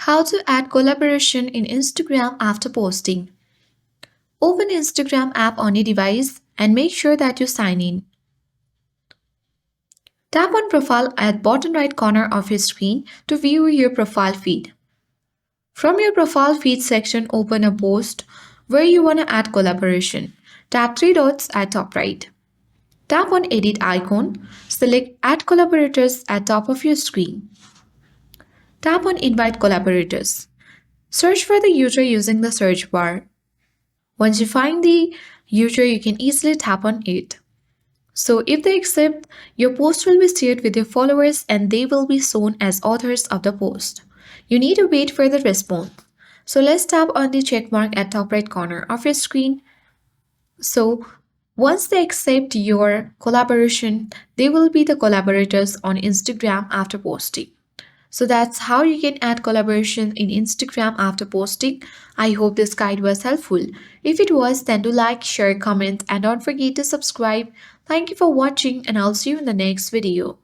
How to add collaboration in Instagram after posting. Open Instagram app on your device and make sure that you sign in. Tap on profile at bottom right corner of your screen to view your profile feed. From your profile feed section, open a post where you want to add collaboration. Tap three dots at top right. Tap on edit icon. Select add collaborators at top of your screen. Tap on invite collaborators. Search for the user using the search bar. Once you find the user, you can easily tap on it. So if they accept, your post will be shared with your followers and they will be shown as authors of the post. You need to wait for the response. So let's tap on the check mark at top right corner of your screen. So once they accept your collaboration, they will be the collaborators on Instagram after posting. So that's how you can add collaboration in Instagram after posting. I hope this guide was helpful. If it was, then do like, share, comment, and don't forget to subscribe. Thank you for watching, and I'll see you in the next video.